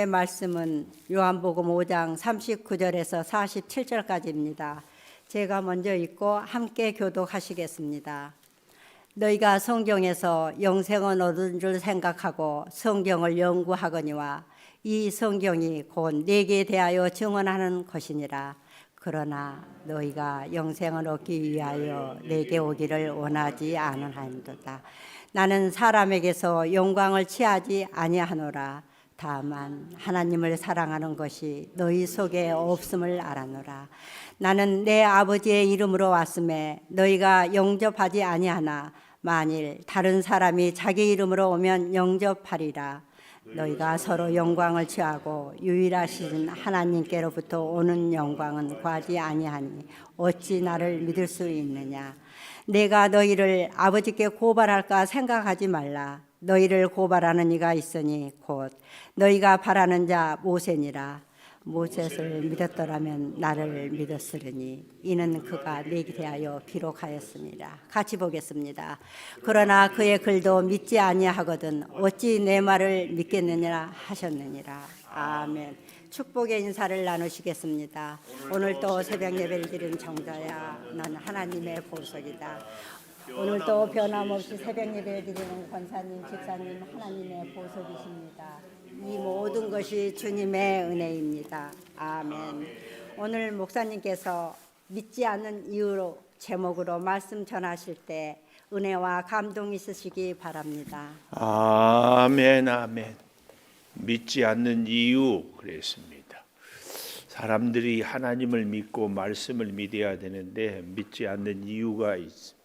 말씀은 요한복음 5장 39절에서 47절까지입니다. 제가 먼저 읽고 함께 교독하시겠습니다. 너희가 성경에서 영생을 얻은 줄 생각하고 성경을 연구하거니와 이 성경이 곧 내게 대하여 증언하는 것이니라. 그러나 너희가 영생을 얻기 위하여 내게 오기를 원하지 않으나이다. 나는 사람에게서 영광을 취하지 아니하노라. 다만 하나님을 사랑하는 것이 너희 속에 없음을 알아노라. 나는 내 아버지의 이름으로 왔음에 너희가 영접하지 아니하나 만일 다른 사람이 자기 이름으로 오면 영접하리라. 너희가 서로 영광을 취하고 유일하신 하나님께로부터 오는 영광은 구하지 아니하니 어찌 나를 믿을 수 있느냐. 내가 너희를 아버지께 고발할까 생각하지 말라. 너희를 고발하는 이가 있으니 곧 너희가 바라는 자 모세니라. 모세를 믿었더라면 나를 믿었으리니 이는 그가 내게 대하여 기록하였습니다. 같이 보겠습니다. 그러나 그의 글도 믿지 아니하거든 어찌 내 말을 믿겠느냐 하셨느니라. 아멘. 축복의 인사를 나누시겠습니다. 오늘도 새벽 예배를 드리는 정자야 난 하나님의 보석이다. 오늘도 변함없이 새벽 예배를 드리는 권사님, 집사님 하나님의 보석이십니다. 이 모든 것이 주님의 은혜입니다. 아멘. 오늘 목사님께서 믿지 않는 이유로 제목으로 말씀 전하실 때 은혜와 감동이 있으시기 바랍니다. 아멘, 아멘. 믿지 않는 이유 그랬습니다. 사람들이 하나님을 믿고 말씀을 믿어야 되는데 믿지 않는 이유가 있습니다.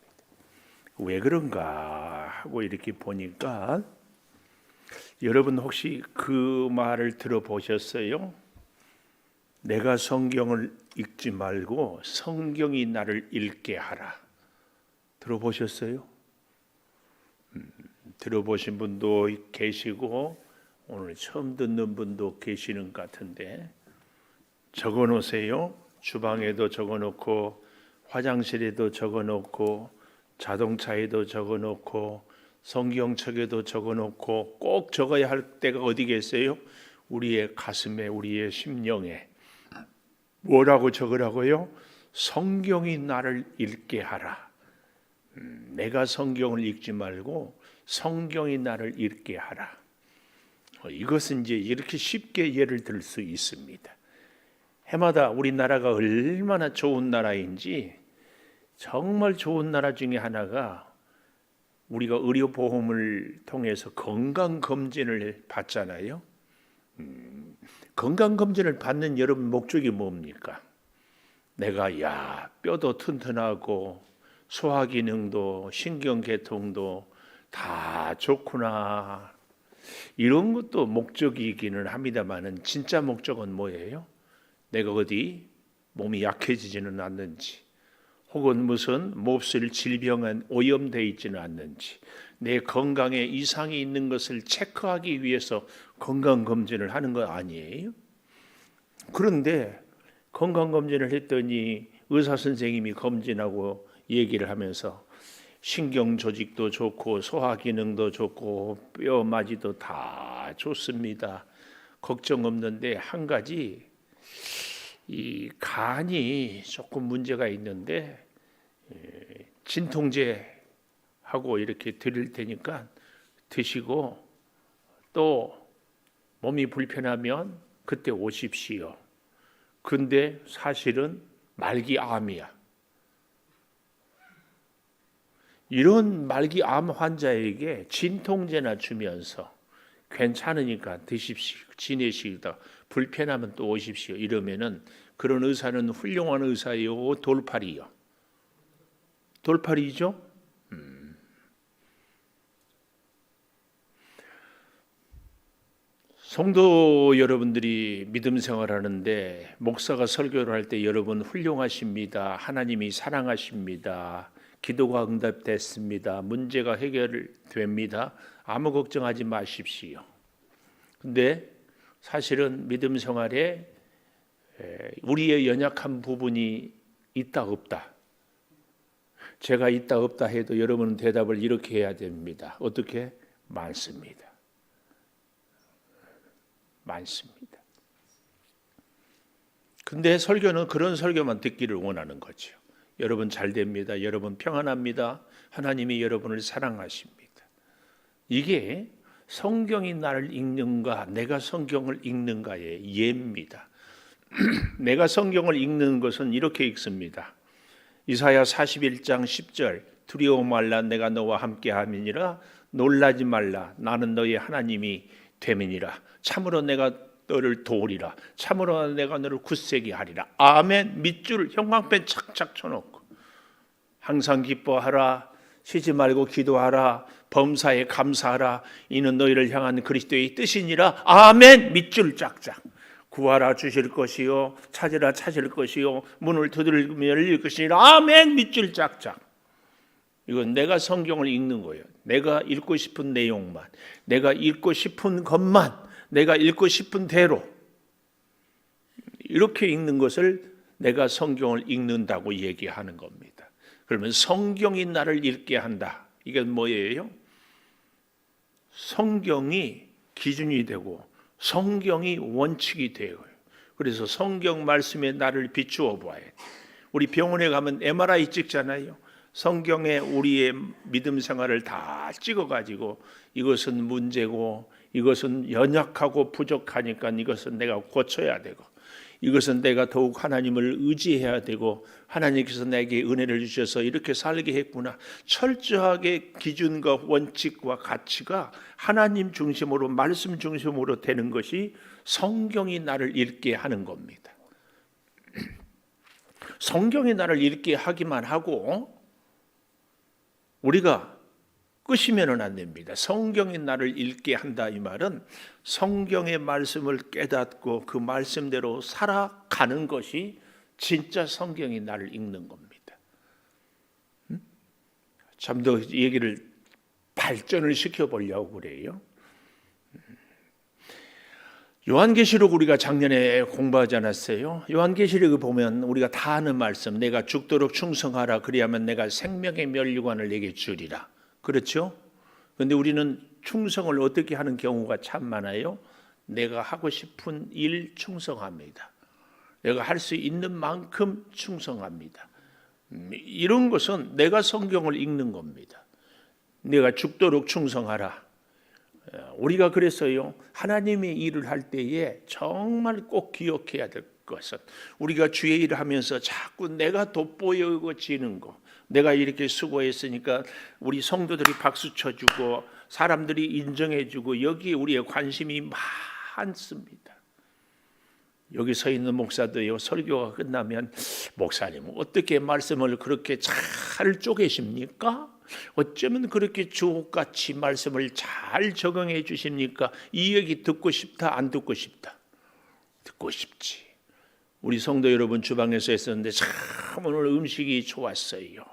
왜 그런가 하고 이렇게 보니까 여러분 혹시 그 말을 들어보셨어요? 내가 성경을 읽지 말고 성경이 나를 읽게 하라. 들어보셨어요? 들어보신 분도 계시고 오늘 처음 듣는 분도 계시는 것 같은데 적어놓으세요. 주방에도 적어놓고 화장실에도 적어놓고 자동차에도 적어놓고 성경책에도 적어놓고 꼭 적어야 할 때가 어디 계세요? 우리의 가슴에, 우리의 심령에. 뭐라고 적으라고요? 성경이 나를 읽게 하라. 내가 성경을 읽지 말고 성경이 나를 읽게 하라. 이것은 이제 이렇게 쉽게 예를 들 수 있습니다. 해마다 우리나라가 얼마나 좋은 나라인지 정말 좋은 나라 중에 하나가 우리가 의료보험을 통해서 건강검진을 받잖아요. 건강검진을 받는 여러분 목적이 뭡니까? 내가 뼈도 튼튼하고 소화기능도 신경계통도 다 좋구나 이런 것도 목적이기는 합니다만은 진짜 목적은 뭐예요? 내가 어디 몸이 약해지지는 않는지 혹은 무슨 몹쓸 질병에 오염되어 있지는 않는지 내 건강에 이상이 있는 것을 체크하기 위해서 건강검진을 하는 거 아니에요? 그런데 건강검진을 했더니 의사 선생님이 검진하고 얘기를 하면서 신경조직도 좋고 소화기능도 좋고 뼈마디도 다 좋습니다. 걱정 없는데 한 가지 이 간이 조금 문제가 있는데 진통제 하고 이렇게 드릴 테니까 드시고 또 몸이 불편하면 그때 오십시오. 근데 사실은 말기암이야. 이런 말기암 환자에게 진통제나 주면서 괜찮으니까 드십시오. 지내시다 불편하면 또 오십시오. 이러면은 그런 의사는 훌륭한 의사요, 돌팔이요. 돌팔이죠? 성도 여러분들이 믿음 생활하는데 목사가 설교를 할 때 여러분 훌륭하십니다. 하나님이 사랑하십니다. 기도가 응답됐습니다. 문제가 해결됩니다. 아무 걱정하지 마십시오. 근데 사실은 믿음 생활에 우리의 연약한 부분이 있다 없다. 제가 있다 없다 해도 여러분은 대답을 이렇게 해야 됩니다. 어떻게? 많습니다. 많습니다. 근데 설교는 그런 설교만 듣기를 원하는 거죠. 여러분 잘 됩니다. 여러분 평안합니다. 하나님이 여러분을 사랑하십니다. 이게 성경이 나를 읽는가, 내가 성경을 읽는가의 예입니다. 내가 성경을 읽는 것은 이렇게 읽습니다. 이사야 41장 10절, 두려워 말라, 내가 너와 함께 함이니라. 놀라지 말라, 나는 너의 하나님이 됨이니라. 참으로 내가 너를 도우리라. 참으로 내가 너를 굳세게 하리라. 아멘. 밑줄 형광펜 착착 쳐놓고 항상 기뻐하라, 쉬지 말고 기도하라, 범사에 감사하라, 이는 너희를 향한 그리스도의 뜻이니라. 아멘. 밑줄 짝짝. 구하라 주실 것이요, 찾으라 찾을 것이요, 문을 두드리면 열릴 것이니라. 아멘. 밑줄 짝짝. 이건 내가 성경을 읽는 거예요. 내가 읽고 싶은 내용만, 내가 읽고 싶은 것만, 내가 읽고 싶은 대로 이렇게 읽는 것을 내가 성경을 읽는다고 얘기하는 겁니다. 그러면 성경이 나를 읽게 한다. 이게 뭐예요? 성경이 기준이 되고 성경이 원칙이 되어요. 그래서 성경 말씀에 나를 비추어 봐야 돼. 우리 병원에 가면 MRI 찍잖아요. 성경에 우리의 믿음 생활을 다 찍어가지고 이것은 문제고, 이것은 연약하고 부족하니까 이것은 내가 고쳐야 되고, 이것은 내가 더욱 하나님을 의지해야 되고, 하나님께서 내게 은혜를 주셔서 이렇게 살게 했구나. 철저하게 기준과 원칙과 가치가 하나님 중심으로, 말씀 중심으로 되는 것이 성경이 나를 읽게 하는 겁니다. 성경이 나를 읽게 하기만 하고 우리가 끝이면은 안 됩니다. 성경이 나를 읽게 한다, 이 말은 성경의 말씀을 깨닫고 그 말씀대로 살아가는 것이 진짜 성경이 나를 읽는 겁니다. 좀 더 얘기를 발전을 시켜보려고 그래요. 요한계시록 우리가 작년에 공부하지 않았어요? 요한계시록을 보면 우리가 다 아는 말씀, 내가 죽도록 충성하라, 그리하면 내가 생명의 면류관을 내게 주리라. 그렇죠? 그런데 우리는 충성을 어떻게 하는 경우가 참 많아요. 내가 하고 싶은 일 충성합니다. 내가 할 수 있는 만큼 충성합니다. 이런 것은 내가 성경을 읽는 겁니다. 내가 죽도록 충성하라. 우리가 그래서요, 하나님의 일을 할 때에 정말 꼭 기억해야 될 것은, 우리가 주의 일을 하면서 자꾸 내가 돋보여지는 거, 내가 이렇게 수고했으니까 우리 성도들이 박수 쳐주고 사람들이 인정해주고, 여기에 우리의 관심이 많습니다. 여기 서 있는 목사도요, 설교가 끝나면 목사님 어떻게 말씀을 그렇게 잘 쪼개십니까? 어쩌면 그렇게 주옥같이 말씀을 잘 적용해 주십니까? 이 얘기 듣고 싶다, 안 듣고 싶다? 듣고 싶지. 우리 성도 여러분 주방에서 했었는데 참 오늘 음식이 좋았어요.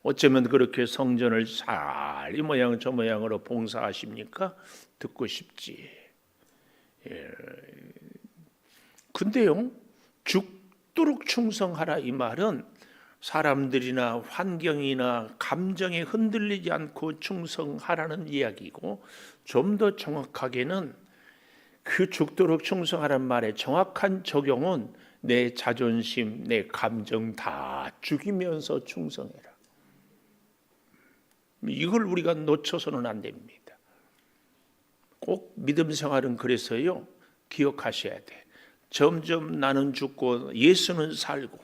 어쩌면 그렇게 성전을 잘 이 모양 저 모양으로 봉사하십니까? 듣고 싶지. 근데요, 죽도록 충성하라, 이 말은 사람들이나 환경이나 감정에 흔들리지 않고 충성하라는 이야기고, 좀 더 정확하게는 그 죽도록 충성하라는 말의 정확한 적용은 내 자존심, 내 감정 다 죽이면서 충성해라. 이걸 우리가 놓쳐서는 안 됩니다. 꼭 믿음 생활은 그래서요, 기억하셔야 돼. 점점 나는 죽고 예수는 살고,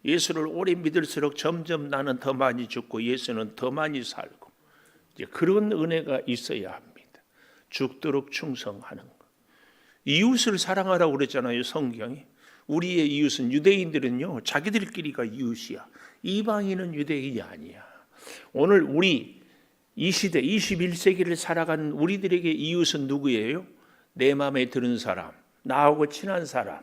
예수를 오래 믿을수록 점점 나는 더 많이 죽고 예수는 더 많이 살고, 이제 그런 은혜가 있어야 합니다. 죽도록 충성하는 것. 이웃을 사랑하라고 그랬잖아요, 성경이. 우리의 이웃은, 유대인들은요, 자기들끼리가 이웃이야. 이방인은 유대인이 아니야. 오늘 우리 이 시대 21세기를 살아가는 우리들에게 이웃은 누구예요? 내 마음에 드는 사람, 나하고 친한 사람,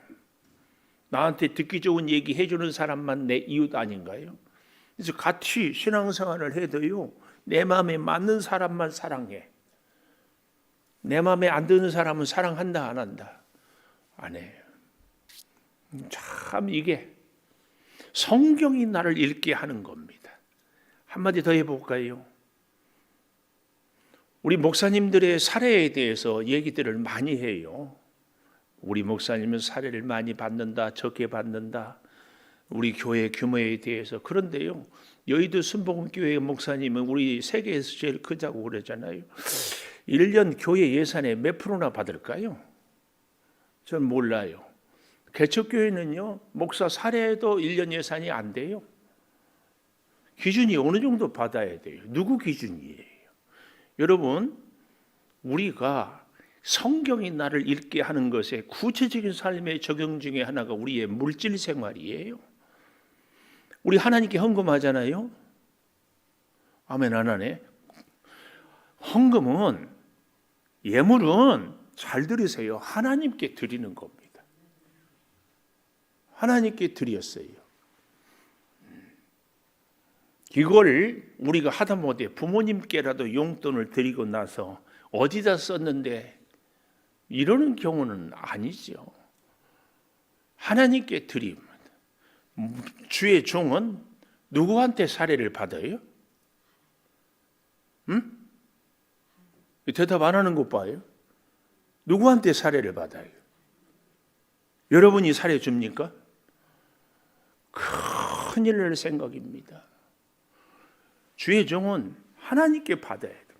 나한테 듣기 좋은 얘기 해주는 사람만 내 이웃 아닌가요? 그래서 같이 신앙생활을 해도요, 내 마음에 맞는 사람만 사랑해. 내 마음에 안 드는 사람은 사랑한다, 안 한다? 안 해요. 참 이게 성경이 나를 읽게 하는 겁니다. 한마디 더 해볼까요? 우리 목사님들의 사례에 대해서 얘기들을 많이 해요. 우리 목사님은 사례를 많이 받는다, 적게 받는다, 우리 교회 규모에 대해서. 그런데요, 여의도 순복음교회 목사님은 우리 세계에서 제일 크다고 그러잖아요. 1년 교회 예산에 몇 프로나 받을까요? 전 몰라요. 개척교회는요, 목사 사례도 1년 예산이 안 돼요. 기준이 어느 정도 받아야 돼요? 누구 기준이에요? 여러분, 우리가 성경이 나를 읽게 하는 것에 구체적인 삶의 적용 중에 하나가 우리의 물질 생활이에요. 우리 하나님께 헌금하잖아요. 아멘 안 하네. 헌금은, 예물은, 잘 들으세요, 하나님께 드리는 겁니다. 하나님께 드렸어요. 이걸 우리가 하다못해 부모님께라도 용돈을 드리고 나서 어디다 썼는데 이러는 경우는 아니죠. 하나님께 드립니다. 주의 종은 누구한테 사례를 받아요? 대답 안 하는 것 봐요. 누구한테 사례를 받아요? 여러분이 사례 줍니까? 큰일 날 생각입니다. 주의 종은 하나님께 받아야 됩니다.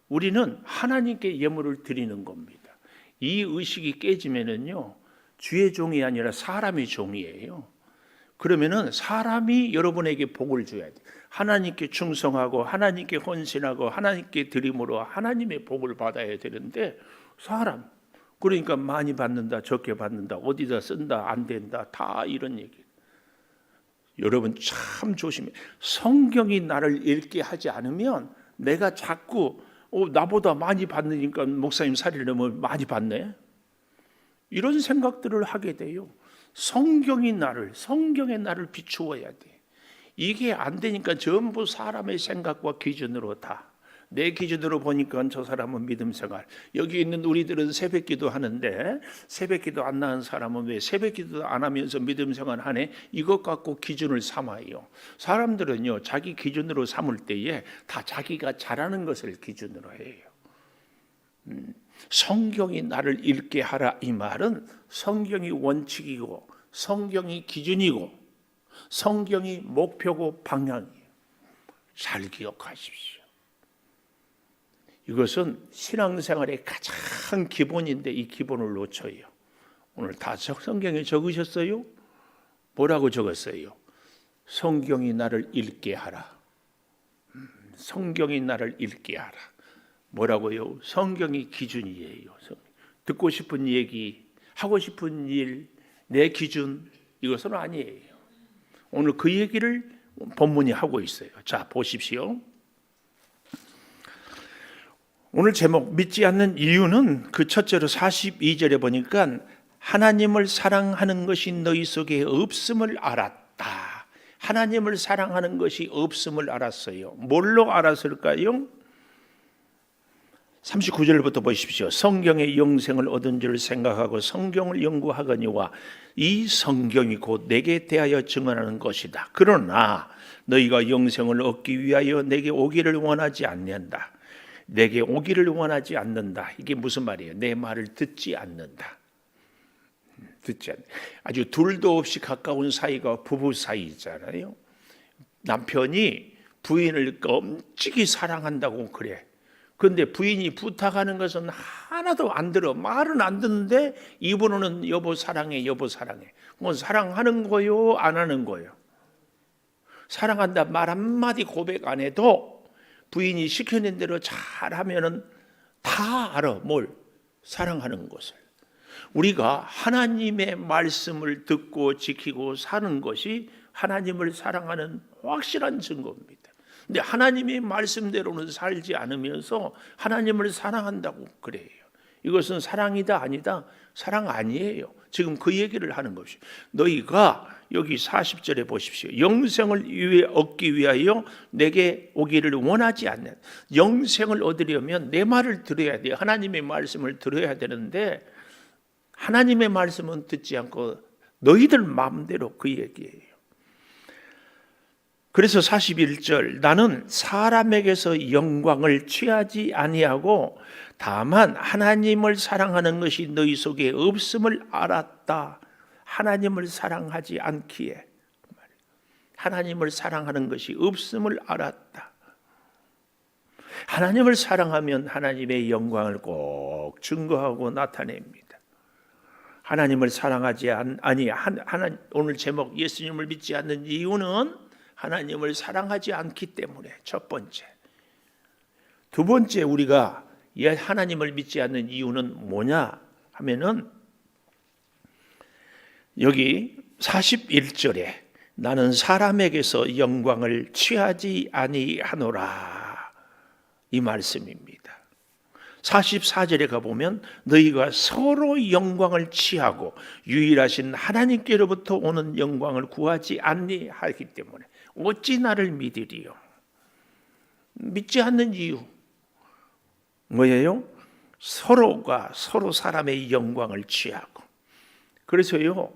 우리는 하나님께 예물을 드리는 겁니다. 이 의식이 깨지면은요, 주의 종이 아니라 사람의 종이에요. 그러면은 사람이 여러분에게 복을 줘야 돼요. 하나님께 충성하고 하나님께 헌신하고 하나님께 드림으로 하나님의 복을 받아야 되는데, 사람, 그러니까 많이 받는다, 적게 받는다, 어디다 쓴다, 안 된다, 다 이런 얘기. 여러분 참 조심해. 성경이 나를 읽게 하지 않으면 내가 자꾸 나보다 많이 받으니까 목사님 사례를 너무 많이 받네, 이런 생각들을 하게 돼요. 성경의 나를 비추어야 돼. 이게 안 되니까 전부 사람의 생각과 기준으로 다, 내 기준으로 보니까 저 사람은 믿음 생활. 여기 있는 우리들은 새벽기도 하는데 새벽기도 안 나은 사람은 왜 새벽기도 안 하면서 믿음 생활 하네? 이것 갖고 기준을 삼아요. 사람들은요, 자기 기준으로 삼을 때에 다 자기가 잘하는 것을 기준으로 해요. 성경이 나를 읽게 하라, 이 말은 성경이 원칙이고 성경이 기준이고 성경이 목표고 방향이에요. 잘 기억하십시오. 이것은 신앙생활의 가장 기본인데 이 기본을 놓쳐요. 오늘 다 성경에 적으셨어요? 뭐라고 적었어요? 성경이 나를 읽게 하라. 성경이 나를 읽게 하라. 뭐라고요? 성경이 기준이에요. 듣고 싶은 얘기, 하고 싶은 일, 내 기준, 이것은 아니에요. 오늘 그 얘기를 본문이 하고 있어요. 자, 보십시오. 오늘 제목 믿지 않는 이유는 그 첫째로 42절에 보니까 하나님을 사랑하는 것이 너희 속에 없음을 알았다. 하나님을 사랑하는 것이 없음을 알았어요. 뭘로 알았을까요? 39절부터 보십시오. 성경의 영생을 얻은 줄 생각하고 성경을 연구하거니와 이 성경이 곧 내게 대하여 증언하는 것이다. 그러나 너희가 영생을 얻기 위하여 내게 오기를 원하지 않는다. 내게 오기를 원하지 않는다. 이게 무슨 말이에요? 내 말을 듣지 않는다. 듣지 않는다. 아주 둘도 없이 가까운 사이가 부부 사이잖아요. 남편이 부인을 끔찍이 사랑한다고 그래. 그런데 부인이 부탁하는 것은 하나도 안 들어. 말은 안 듣는데 입으로는 여보 사랑해, 여보 사랑해. 뭐 사랑하는 거요, 안 하는 거요? 사랑한다 말 한마디 고백 안 해도 부인이 시키는 대로 잘하면은 다 알아. 뭘? 사랑하는 것을. 우리가 하나님의 말씀을 듣고 지키고 사는 것이 하나님을 사랑하는 확실한 증거입니다. 근데 하나님의 말씀대로는 살지 않으면서 하나님을 사랑한다고 그래요. 이것은 사랑이다 아니다? 사랑 아니에요. 지금 그 얘기를 하는 것이. 너희가 여기 40절에 보십시오. 영생을 얻기 위하여 내게 오기를 원하지 않는. 영생을 얻으려면 내 말을 들어야 돼요. 하나님의 말씀을 들어야 되는데 하나님의 말씀은 듣지 않고 너희들 마음대로 그 얘기예요. 그래서 41절 나는 사람에게서 영광을 취하지 아니하고 다만 하나님을 사랑하는 것이 너희 속에 없음을 알았다. 하나님을 사랑하지 않기에 하나님을 사랑하는 것이 없음을 알았다. 하나님을 사랑하면 하나님의 영광을 꼭 증거하고 나타냅니다. 하나님을 사랑하지 오늘 제목 예수님을 믿지 않는 이유는 하나님을 사랑하지 않기 때문에 첫 번째. 두 번째 우리가 하나님을 믿지 않는 이유는 뭐냐 하면은 여기 41절에 나는 사람에게서 영광을 취하지 아니하노라 이 말씀입니다. 44절에 가보면 너희가 서로 영광을 취하고 유일하신 하나님께로부터 오는 영광을 구하지 아니하기 때문에 어찌 나를 믿으리요? 믿지 않는 이유 뭐예요? 서로가 서로 사람의 영광을 취하고. 그래서요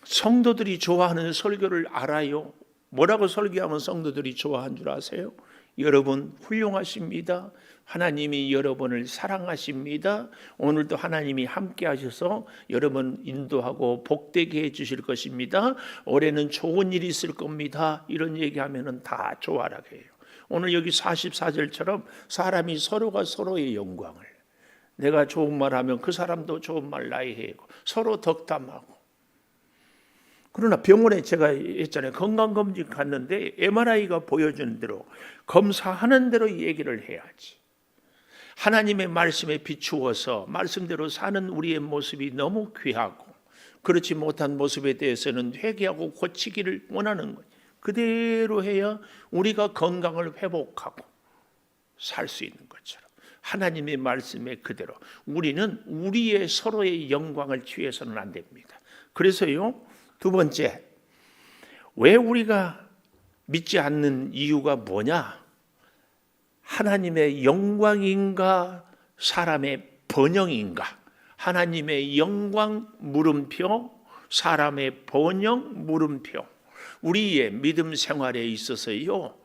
성도들이 좋아하는 설교를 알아요. 뭐라고 설교하면 성도들이 좋아한 줄 아세요? 여러분 훌륭하십니다. 하나님이 여러분을 사랑하십니다. 오늘도 하나님이 함께 하셔서 여러분 인도하고 복되게 해주실 것입니다. 올해는 좋은 일이 있을 겁니다. 이런 얘기하면 다 좋아라 해요. 오늘 여기 44절처럼 사람이 서로가 서로의 영광을, 내가 좋은 말 하면 그 사람도 좋은 말 나에 해고 서로 덕담하고. 그러나 병원에 제가 했잖아요. 건강검진 갔는데 MRI가 보여주는 대로 검사하는 대로 얘기를 해야지. 하나님의 말씀에 비추어서 말씀대로 사는 우리의 모습이 너무 귀하고 그렇지 못한 모습에 대해서는 회개하고 고치기를 원하는 거예요. 그대로 해야 우리가 건강을 회복하고 살 수 있는 것처럼 하나님의 말씀에 그대로 우리는 우리의 서로의 영광을 취해서는 안 됩니다. 그래서요 두 번째, 왜 우리가 믿지 않는 이유가 뭐냐? 하나님의 영광인가 사람의 번영인가? 하나님의 영광 물음표, 사람의 번영 물음표. 우리의 믿음 생활에 있어서요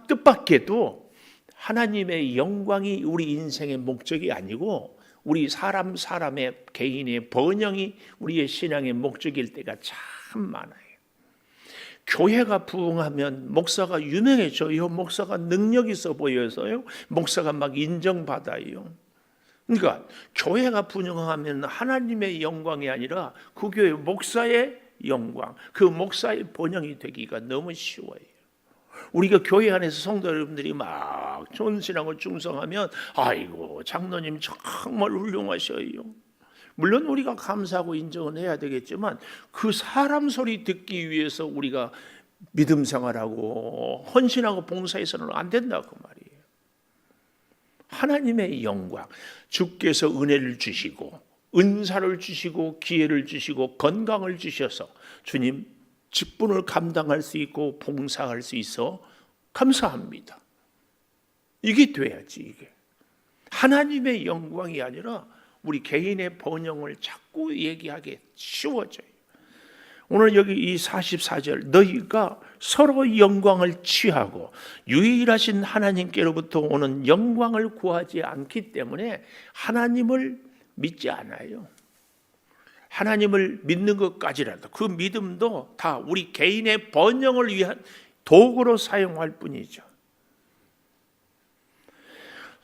뜻밖에도 하나님의 영광이 우리 인생의 목적이 아니고 우리 사람의 개인의 번영이 우리의 신앙의 목적일 때가 참 많아요. 교회가 부흥하면 목사가 유명해져요. 목사가 능력 있어 보여서요. 목사가 막 인정받아요. 그러니까 교회가 부흥하면 하나님의 영광이 아니라 그 교회 목사의 영광, 그 목사의 번영이 되기가 너무 쉬워요. 우리가 교회 안에서 성도 여러분들이 막 좋은 신앙을 충성하면 아이고 장로님 정말 훌륭하셔요. 물론 우리가 감사하고 인정은 해야 되겠지만 그 사람 소리 듣기 위해서 우리가 믿음 생활하고 헌신하고 봉사해서는 안 된다고 말이에요. 하나님의 영광, 주께서 은혜를 주시고 은사를 주시고 기회를 주시고 건강을 주셔서 주님 직분을 감당할 수 있고 봉사할 수 있어 감사합니다. 이게 돼야지. 이게 하나님의 영광이 아니라 우리 개인의 번영을 자꾸 얘기하게 쉬워져요. 오늘 여기 이 44절 너희가 서로 영광을 취하고 유일하신 하나님께로부터 오는 영광을 구하지 않기 때문에 하나님을 믿지 않아요. 하나님을 믿는 것까지라도 그 믿음도 다 우리 개인의 번영을 위한 도구로 사용할 뿐이죠.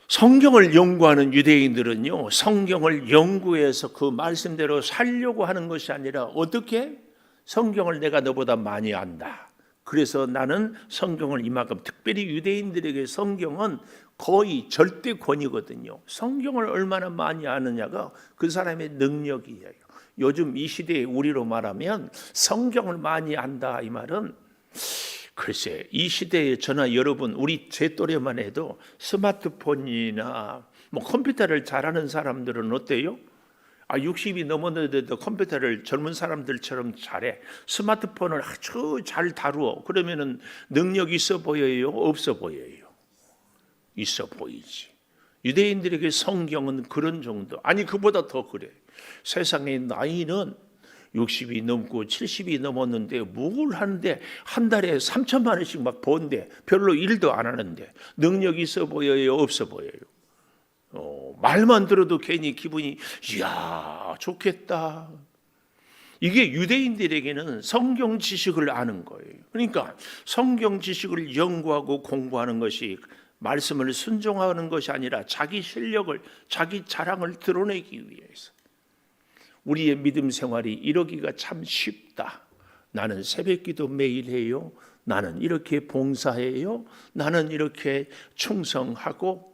성경을 연구하는 유대인들은요, 성경을 연구해서 그 말씀대로 살려고 하는 것이 아니라 어떻게? 성경을 내가 너보다 많이 안다. 그래서 나는 성경을 이만큼, 특별히 유대인들에게 성경은 거의 절대권이거든요. 성경을 얼마나 많이 아느냐가 그 사람의 능력이에요. 요즘 이 시대에 우리로 말하면 성경을 많이 안다 이 말은 글쎄 이 시대에 저나 여러분 우리 제 또래만 해도 스마트폰이나 뭐 컴퓨터를 잘하는 사람들은 어때요? 60이 넘었는데도 컴퓨터를 젊은 사람들처럼 잘해. 스마트폰을 아주 잘 다루어. 그러면은 능력 있어 보여요? 없어 보여요? 있어 보이지. 유대인들에게 성경은 그런 정도. 아니 그보다 더 그래. 세상의 나이는 60이 넘고 70이 넘었는데 뭘 하는데 한 달에 3천만 원씩 막 번데 별로 일도 안 하는데 능력이 있어 보여요, 없어 보여요? 말만 들어도 괜히 기분이 이야 좋겠다. 이게 유대인들에게는 성경 지식을 아는 거예요. 그러니까 성경 지식을 연구하고 공부하는 것이 말씀을 순종하는 것이 아니라 자기 실력을, 자기 자랑을 드러내기 위해서. 우리의 믿음 생활이 이러기가 참 쉽다. 나는 새벽기도 매일 해요. 나는 이렇게 봉사해요. 나는 이렇게 충성하고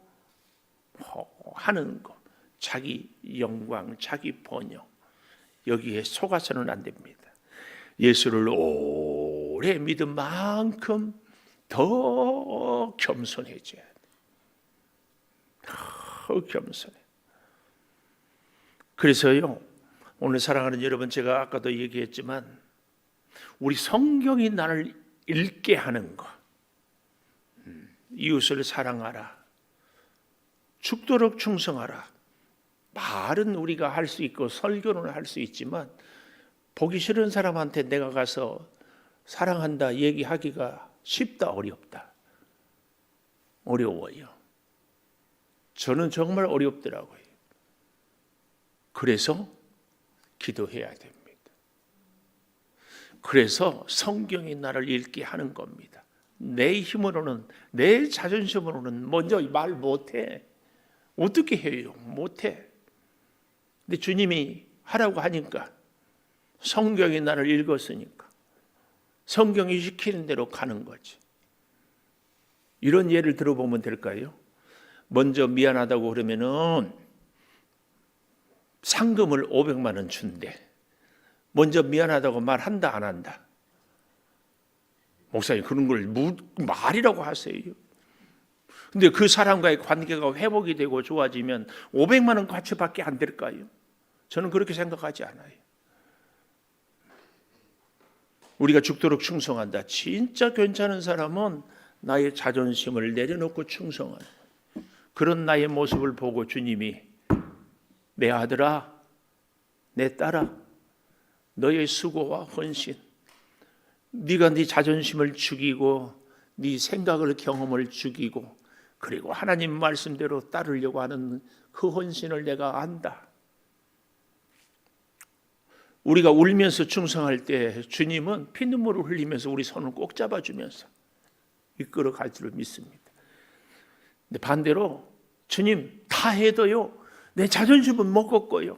하는 것. 자기 영광, 자기 번영. 여기에 속아서는 안 됩니다. 예수를 오래 믿은 만큼 더 겸손해져야 돼. 더 겸손해. 그래서요, 오늘 사랑하는 여러분, 제가 아까도 얘기했지만 우리 성경이 나를 읽게 하는 것, 이웃을 사랑하라, 죽도록 충성하라. 말은 우리가 할 수 있고 설교는 할 수 있지만 보기 싫은 사람한테 내가 가서 사랑한다 얘기하기가 쉽다, 어렵다? 어려워요. 저는 정말 어렵더라고요. 그래서 기도해야 됩니다. 그래서 성경이 나를 읽게 하는 겁니다. 내 힘으로는, 내 자존심으로는 먼저 말 못해. 어떻게 해요? 못해. 근데 주님이 하라고 하니까, 성경이 나를 읽었으니까 성경이 시키는 대로 가는 거지. 이런 예를 들어보면 될까요? 먼저 미안하다고 그러면은 상금을 500만 원 준대. 먼저 미안하다고 말한다, 안 한다? 목사님, 그런 걸 말이라고 하세요. 근데 그 사람과의 관계가 회복이 되고 좋아지면 500만 원 가치밖에 안 될까요? 저는 그렇게 생각하지 않아요. 우리가 죽도록 충성한다. 진짜 괜찮은 사람은 나의 자존심을 내려놓고 충성하는 그런 나의 모습을 보고 주님이 내 아들아, 내 딸아, 너의 수고와 헌신, 네가 네 자존심을 죽이고 네 생각을, 경험을 죽이고 그리고 하나님 말씀대로 따르려고 하는 그 헌신을 내가 안다. 우리가 울면서 충성할 때 주님은 피눈물을 흘리면서 우리 손을 꼭 잡아주면서 이끌어 갈 줄 믿습니다. 근데 반대로 주님 다 해도요, 내 자존심은 못 꺾어요.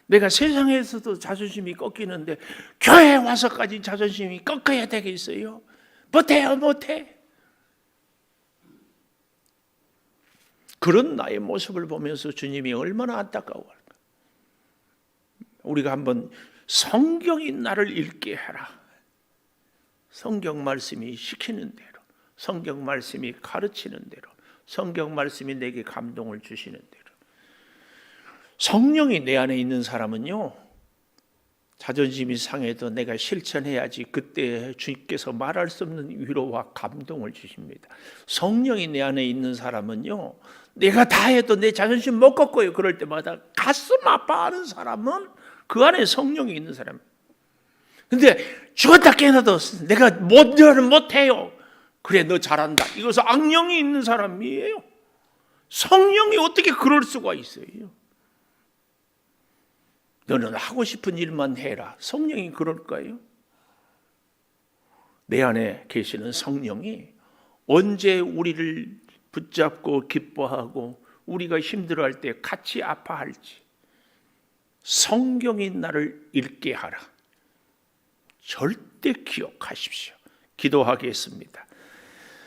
내가 세상에서도 자존심이 꺾이는데 교회에 와서까지 자존심이 꺾어야 되겠어요? 못해요, 못해. 그런 나의 모습을 보면서 주님이 얼마나 안타까워할까. 우리가 한번 성경이 나를 읽게 해라. 성경 말씀이 시키는 대로, 성경 말씀이 가르치는 대로, 성경 말씀이 내게 감동을 주시는 대로. 성령이 내 안에 있는 사람은요, 자존심이 상해도 내가 실천해야지 그때 주님께서 말할 수 없는 위로와 감동을 주십니다. 성령이 내 안에 있는 사람은요, 내가 다 해도 내 자존심 못 꺾어요. 그럴 때마다 가슴 아파하는 사람은 그 안에 성령이 있는 사람. 근데 죽었다 깨어나도 내가 못해요. 그래, 너 잘한다. 이것은 악령이 있는 사람이에요. 성령이 어떻게 그럴 수가 있어요? 너는 하고 싶은 일만 해라. 성령이 그럴까요? 내 안에 계시는 성령이 언제 우리를 붙잡고 기뻐하고 우리가 힘들어할 때 같이 아파할지, 성경이 나를 읽게 하라. 절대 기억하십시오. 기도하겠습니다.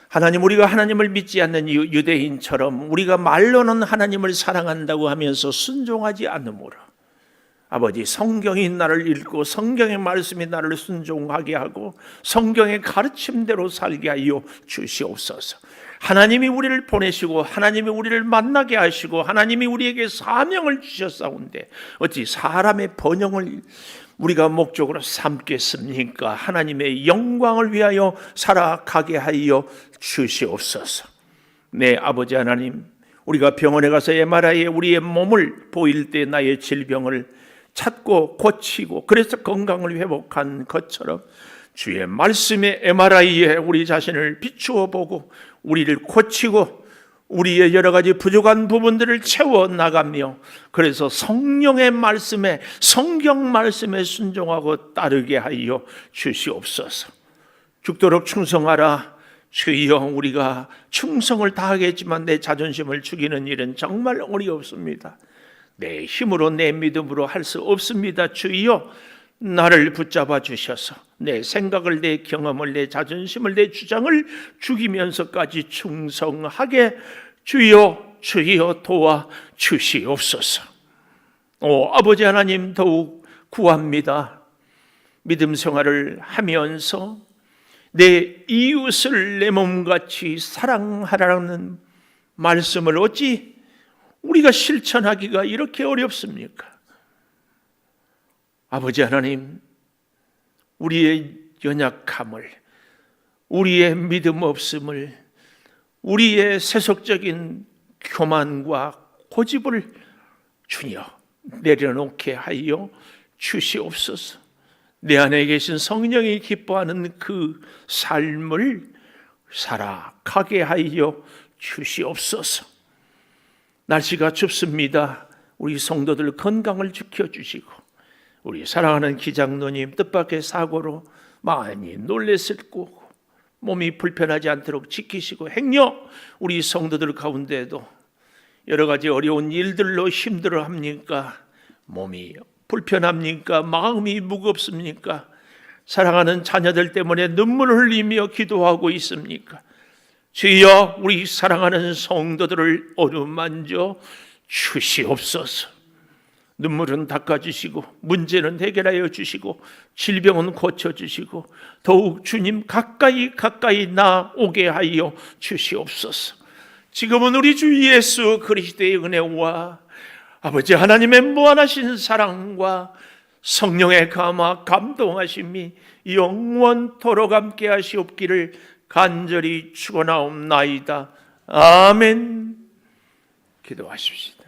하나님, 우리가 하나님을 믿지 않는 유대인처럼 우리가 말로는 하나님을 사랑한다고 하면서 순종하지 않으므로 아버지, 성경이 나를 읽고 성경의 말씀이 나를 순종하게 하고 성경의 가르침대로 살게 하여 주시옵소서. 하나님이 우리를 보내시고 하나님이 우리를 만나게 하시고 하나님이 우리에게 사명을 주셨사온데 어찌 사람의 번영을 우리가 목적으로 삼겠습니까? 하나님의 영광을 위하여 살아가게 하여 주시옵소서. 네, 아버지 하나님, 우리가 병원에 가서 MRI에 우리의 몸을 보일 때 나의 질병을 찾고 고치고 그래서 건강을 회복한 것처럼 주의 말씀의 MRI에 우리 자신을 비추어 보고 우리를 고치고 우리의 여러 가지 부족한 부분들을 채워 나가며 그래서 성령의 말씀에 성경 말씀에 순종하고 따르게 하여 주시옵소서. 죽도록 충성하라. 주여, 우리가 충성을 다하겠지만 내 자존심을 죽이는 일은 정말 어렵습니다. 내 힘으로 내 믿음으로 할 수 없습니다. 주여, 나를 붙잡아 주셔서 내 생각을, 내 경험을, 내 자존심을, 내 주장을 죽이면서까지 충성하게 주여 도와 주시옵소서. 아버지 하나님, 더욱 구합니다. 믿음 생활을 하면서 내 이웃을 내 몸같이 사랑하라는 말씀을 어찌 우리가 실천하기가 이렇게 어렵습니까? 아버지 하나님, 우리의 연약함을, 우리의 믿음 없음을, 우리의 세속적인 교만과 고집을 주여 내려놓게 하여 주시옵소서. 내 안에 계신 성령이 기뻐하는 그 삶을 살아가게 하여 주시옵소서. 날씨가 춥습니다. 우리 성도들 건강을 지켜주시고 우리 사랑하는 기장로님 뜻밖의 사고로 많이 놀랬을 거고 몸이 불편하지 않도록 지키시고 행여 우리 성도들 가운데도 여러 가지 어려운 일들로 힘들어합니까? 몸이 불편합니까? 마음이 무겁습니까? 사랑하는 자녀들 때문에 눈물을 흘리며 기도하고 있습니까? 주여, 우리 사랑하는 성도들을 어루만져 주시옵소서. 눈물은 닦아주시고 문제는 해결하여 주시고 질병은 고쳐주시고 더욱 주님 가까이 나오게 하여 주시옵소서. 지금은 우리 주 예수 그리스도의 은혜와 아버지 하나님의 무한하신 사랑과 성령의 감화 감동하심이 영원토록 함께 하시옵기를 간절히 축원하옵나이다. 아멘. 기도하십시다.